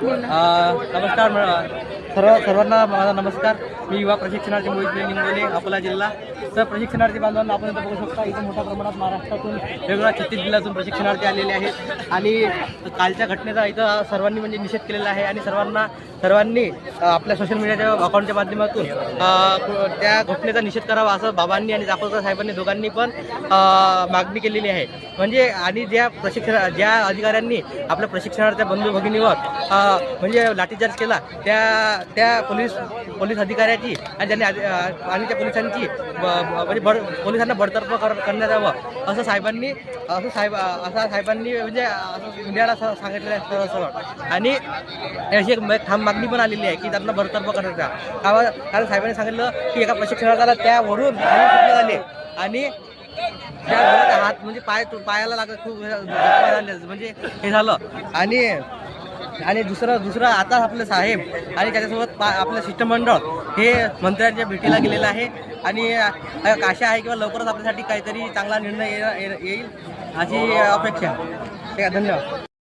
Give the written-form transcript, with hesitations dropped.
नमस्कार सर्वांना माझा नमस्कार. मी युवा प्रशिक्षणार्थी मोहित निंगोले, अकोला जिल्हा. तर प्रशिक्षणार्थी बांधवांना आपण इथं बघू शकता, इथं मोठ्या प्रमाणात महाराष्ट्रातून वेगवेगळ्या 36 जिल्ह्यातून प्रशिक्षणार्थी आलेले आहेत. आणि कालच्या घटनेचा इथं सर्वांनी म्हणजे निषेध केलेला आहे. आणि सर्वांनी आपल्या सोशल मीडियाच्या अकाउंटच्या माध्यमातून त्या घटनेचा निषेध करावा असं बाबांनी आणि जाफरकर साहेबांनी दोघांनी पण मागणी केलेली आहे. म्हणजे आणि ज्या अधिकाऱ्यांनी आपल्या प्रशिक्षणार्थ्या बंधू भगिनीवर म्हणजे लाठीचार्ज केला त्या पोलीस अधिकाऱ्याची आणि त्यांनी त्या पोलिसांची म्हणजे पोलिसांना बडतर्फ करण्यात यावं असं साहेबांनी म्हणजे मीडियाला सांगितलेलं आहे सरळ. आणि अशी एक ठाम मागणी पण आलेली आहे की त्यांना बडतर्फ करण्यात यावं. कारण साहेबांनी सांगितलं की एका प्रशिक्षणार्थ्याला त्यावरून आले आणि त्या हात म्हणजे पायाला लागत खूप म्हणजे हे झालं. आणि दुसरं आता आपले साहेब आणि त्याच्यासोबत आपलं शिष्टमंडळ हे मंत्र्यांच्या भेटीला गेलेलं आहे. आणि आशा आहे किंवा लवकरच आपल्यासाठी काहीतरी चांगला निर्णय येईल अशी अपेक्षा. ठीक आहे, धन्यवाद.